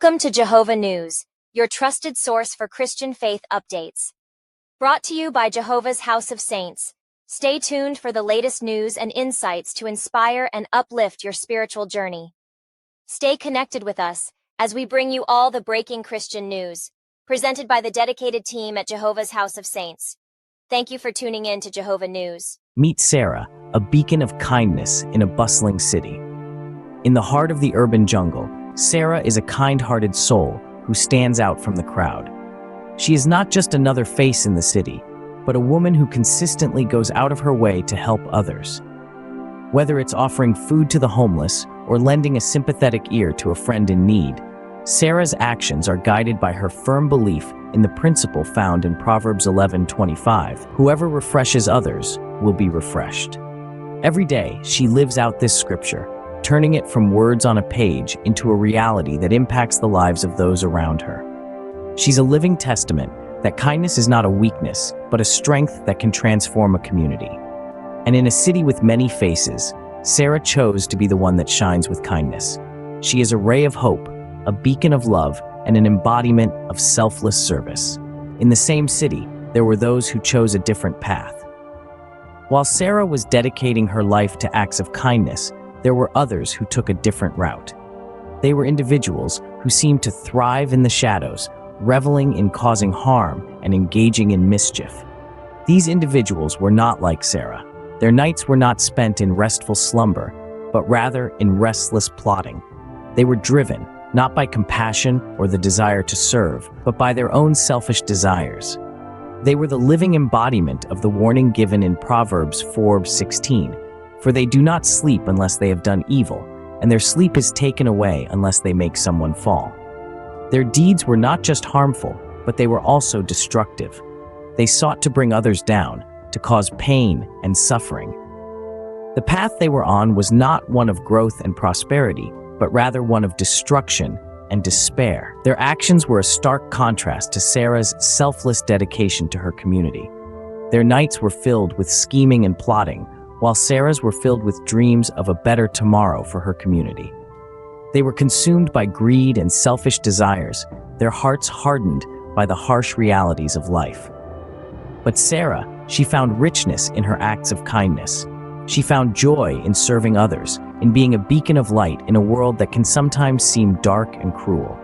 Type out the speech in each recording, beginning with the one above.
Welcome to Jehovah News, your trusted source for Christian faith updates. Brought to you by Jehovah's House of Saints. Stay tuned for the latest news and insights to inspire and uplift your spiritual journey. Stay connected with us as we bring you all the breaking Christian news, presented by the dedicated team at Jehovah's House of Saints. Thank you for tuning in to Jehovah News. Meet Sarah, a beacon of kindness in a bustling city. In the heart of the urban jungle, Sarah is a kind-hearted soul who stands out from the crowd. She is not just another face in the city, but a woman who consistently goes out of her way to help others. Whether it's offering food to the homeless or lending a sympathetic ear to a friend in need, Sarah's actions are guided by her firm belief in the principle found in Proverbs 11:25, "Whoever refreshes others will be refreshed." Every day, she lives out this scripture, turning it from words on a page into a reality that impacts the lives of those around her. She's a living testament that kindness is not a weakness, but a strength that can transform a community. And in a city with many faces, Sarah chose to be the one that shines with kindness. She is a ray of hope, a beacon of love, and an embodiment of selfless service. In the same city, there were those who chose a different path. While Sarah was dedicating her life to acts of kindness, there were others who took a different route. They were individuals who seemed to thrive in the shadows, reveling in causing harm and engaging in mischief. These individuals were not like Sarah. Their nights were not spent in restful slumber, but rather in restless plotting. They were driven, not by compassion or the desire to serve, but by their own selfish desires. They were the living embodiment of the warning given in Proverbs 4:16, "For they do not sleep unless they have done evil, and their sleep is taken away unless they make someone fall." Their deeds were not just harmful, but they were also destructive. They sought to bring others down, to cause pain and suffering. The path they were on was not one of growth and prosperity, but rather one of destruction and despair. Their actions were a stark contrast to Sarah's selfless dedication to her community. Their nights were filled with scheming and plotting, while Sarah's were filled with dreams of a better tomorrow for her community. They were consumed by greed and selfish desires, their hearts hardened by the harsh realities of life. But Sarah, she found richness in her acts of kindness. She found joy in serving others, in being a beacon of light in a world that can sometimes seem dark and cruel.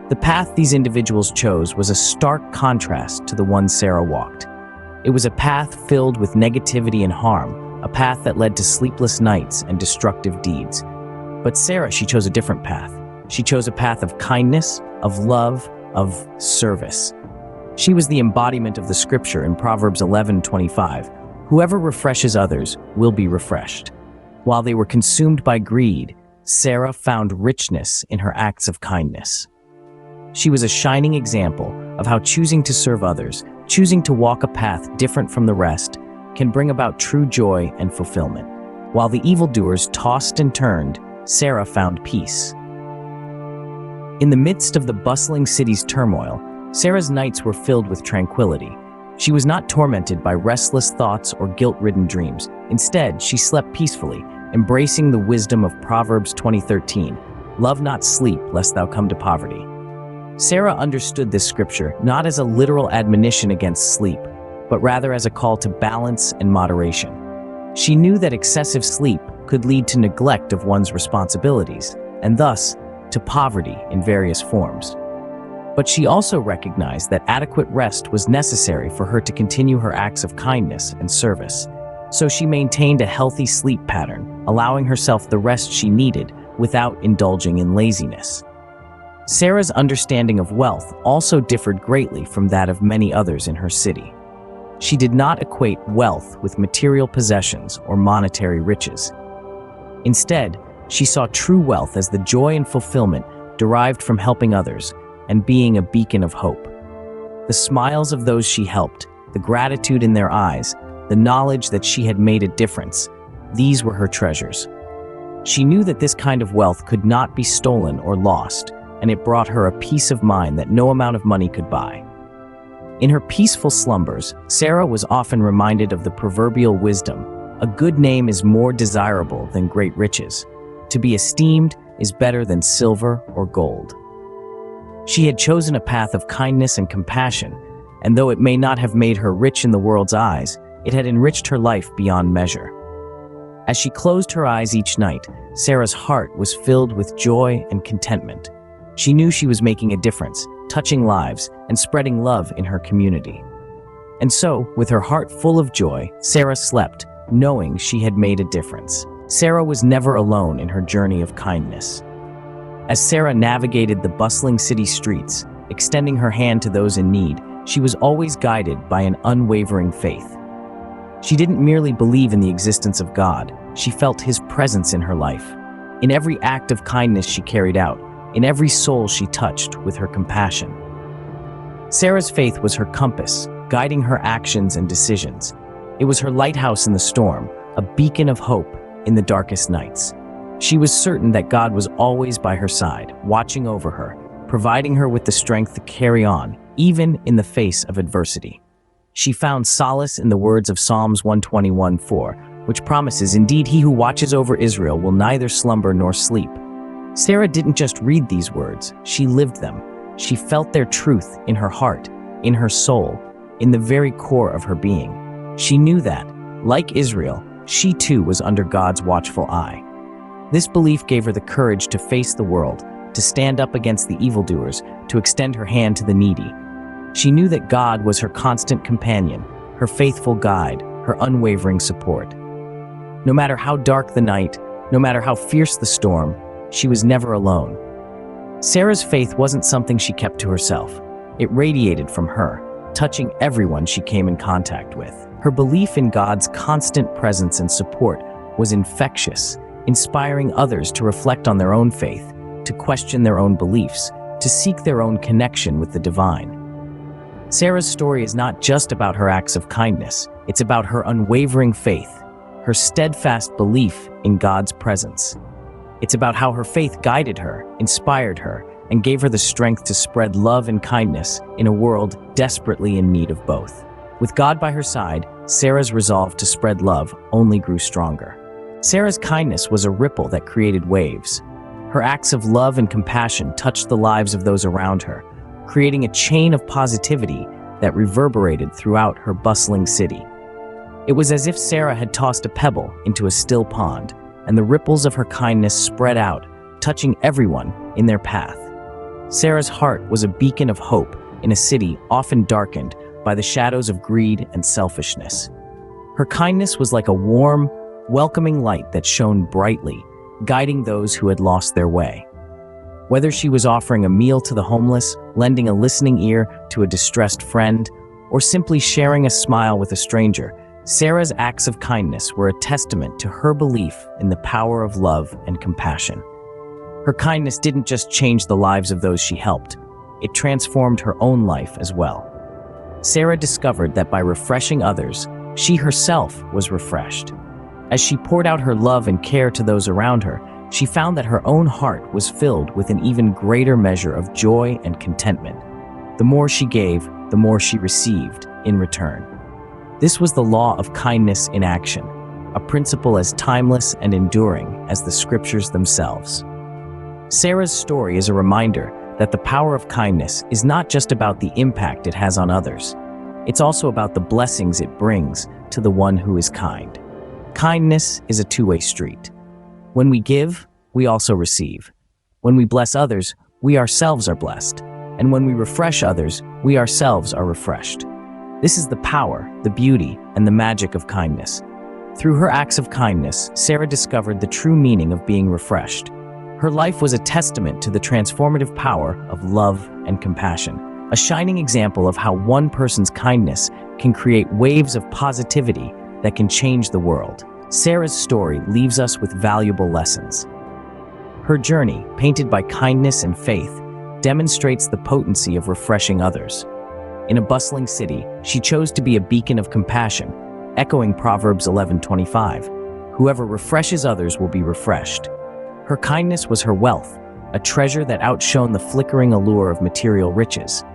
The path these individuals chose was a stark contrast to the one Sarah walked. It was a path filled with negativity and harm, a path that led to sleepless nights and destructive deeds. But Sarah, she chose a different path. She chose a path of kindness, of love, of service. She was the embodiment of the scripture in Proverbs 11:25, "Whoever refreshes others will be refreshed." While they were consumed by greed, Sarah found richness in her acts of kindness. She was a shining example of how choosing to serve others, choosing to walk a path different from the rest, can bring about true joy and fulfillment. While the evildoers tossed and turned, Sarah found peace. In the midst of the bustling city's turmoil, Sarah's nights were filled with tranquility. She was not tormented by restless thoughts or guilt-ridden dreams. Instead, she slept peacefully, embracing the wisdom of Proverbs 20:13, "Love not sleep, lest thou come to poverty." Sarah understood this scripture not as a literal admonition against sleep, but rather as a call to balance and moderation. She knew that excessive sleep could lead to neglect of one's responsibilities, and thus to poverty in various forms. But she also recognized that adequate rest was necessary for her to continue her acts of kindness and service. So she maintained a healthy sleep pattern, allowing herself the rest she needed without indulging in laziness. Sarah's understanding of wealth also differed greatly from that of many others in her city. She did not equate wealth with material possessions or monetary riches. Instead, she saw true wealth as the joy and fulfillment derived from helping others and being a beacon of hope. The smiles of those she helped, the gratitude in their eyes, the knowledge that she had made a difference, these were her treasures. She knew that this kind of wealth could not be stolen or lost, and it brought her a peace of mind that no amount of money could buy. In her peaceful slumbers, Sarah was often reminded of the proverbial wisdom, "A good name is more desirable than great riches. To be esteemed is better than silver or gold." She had chosen a path of kindness and compassion, and though it may not have made her rich in the world's eyes, it had enriched her life beyond measure. As she closed her eyes each night, Sarah's heart was filled with joy and contentment. She knew she was making a difference, touching lives, and spreading love in her community. And so, with her heart full of joy, Sarah slept, knowing she had made a difference. Sarah was never alone in her journey of kindness. As Sarah navigated the bustling city streets, extending her hand to those in need, she was always guided by an unwavering faith. She didn't merely believe in the existence of God, she felt His presence in her life. In every act of kindness she carried out, in every soul she touched with her compassion. Sarah's faith was her compass, guiding her actions and decisions. It was her lighthouse in the storm, a beacon of hope in the darkest nights. She was certain that God was always by her side, watching over her, providing her with the strength to carry on, even in the face of adversity. She found solace in the words of Psalms 121:4, which promises, "Indeed, he who watches over Israel will neither slumber nor sleep." Sarah didn't just read these words, she lived them. She felt their truth in her heart, in her soul, in the very core of her being. She knew that, like Israel, she too was under God's watchful eye. This belief gave her the courage to face the world, to stand up against the evildoers, to extend her hand to the needy. She knew that God was her constant companion, her faithful guide, her unwavering support. No matter how dark the night, no matter how fierce the storm, she was never alone. Sarah's faith wasn't something she kept to herself. It radiated from her, touching everyone she came in contact with. Her belief in God's constant presence and support was infectious, inspiring others to reflect on their own faith, to question their own beliefs, to seek their own connection with the divine. Sarah's story is not just about her acts of kindness, it's about her unwavering faith, her steadfast belief in God's presence. It's about how her faith guided her, inspired her, and gave her the strength to spread love and kindness in a world desperately in need of both. With God by her side, Sarah's resolve to spread love only grew stronger. Sarah's kindness was a ripple that created waves. Her acts of love and compassion touched the lives of those around her, creating a chain of positivity that reverberated throughout her bustling city. It was as if Sarah had tossed a pebble into a still pond, and the ripples of her kindness spread out, touching everyone in their path. Sarah's heart was a beacon of hope in a city often darkened by the shadows of greed and selfishness. Her kindness was like a warm, welcoming light that shone brightly, guiding those who had lost their way. Whether she was offering a meal to the homeless, lending a listening ear to a distressed friend, or simply sharing a smile with a stranger, Sarah's acts of kindness were a testament to her belief in the power of love and compassion. Her kindness didn't just change the lives of those she helped, it transformed her own life as well. Sarah discovered that by refreshing others, she herself was refreshed. As she poured out her love and care to those around her, she found that her own heart was filled with an even greater measure of joy and contentment. The more she gave, the more she received in return. This was the law of kindness in action, a principle as timeless and enduring as the scriptures themselves. Sarah's story is a reminder that the power of kindness is not just about the impact it has on others. It's also about the blessings it brings to the one who is kind. Kindness is a two-way street. When we give, we also receive. When we bless others, we ourselves are blessed. And when we refresh others, we ourselves are refreshed. This is the power, the beauty, and the magic of kindness. Through her acts of kindness, Sarah discovered the true meaning of being refreshed. Her life was a testament to the transformative power of love and compassion, a shining example of how one person's kindness can create waves of positivity that can change the world. Sarah's story leaves us with valuable lessons. Her journey, painted by kindness and faith, demonstrates the potency of refreshing others. In a bustling city, she chose to be a beacon of compassion, echoing Proverbs 11:25. Whoever refreshes others will be refreshed. Her kindness was her wealth, a treasure that outshone the flickering allure of material riches.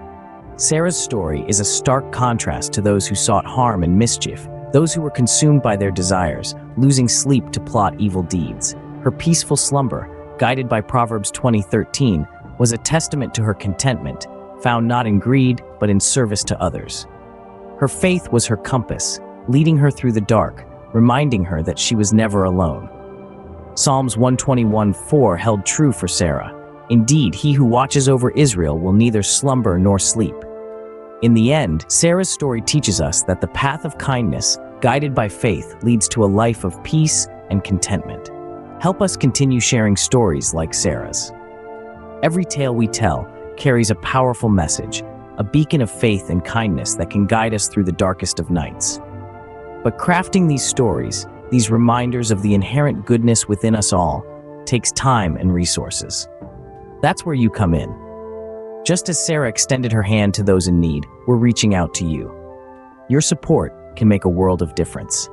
Sarah's story is a stark contrast to those who sought harm and mischief, those who were consumed by their desires, losing sleep to plot evil deeds. Her peaceful slumber, guided by Proverbs 20:13, was a testament to her contentment, found not in greed, but in service to others. Her faith was her compass, leading her through the dark, reminding her that she was never alone. Psalms 121:4 held true for Sarah. Indeed, he who watches over Israel will neither slumber nor sleep. In the end, Sarah's story teaches us that the path of kindness, guided by faith, leads to a life of peace and contentment. Help us continue sharing stories like Sarah's. Every tale we tell carries a powerful message, a beacon of faith and kindness that can guide us through the darkest of nights. But crafting these stories, these reminders of the inherent goodness within us all, takes time and resources. That's where you come in. Just as Sarah extended her hand to those in need, we're reaching out to you. Your support can make a world of difference.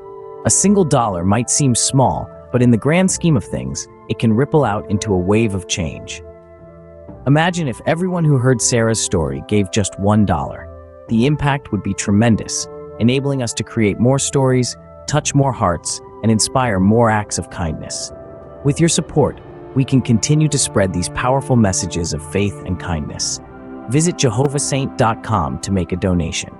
A single dollar might seem small, but in the grand scheme of things, it can ripple out into a wave of change. Imagine if everyone who heard Sarah's story gave just $1. The impact would be tremendous, enabling us to create more stories, touch more hearts, and inspire more acts of kindness. With your support, we can continue to spread these powerful messages of faith and kindness. Visit jehovahsaint.com to make a donation.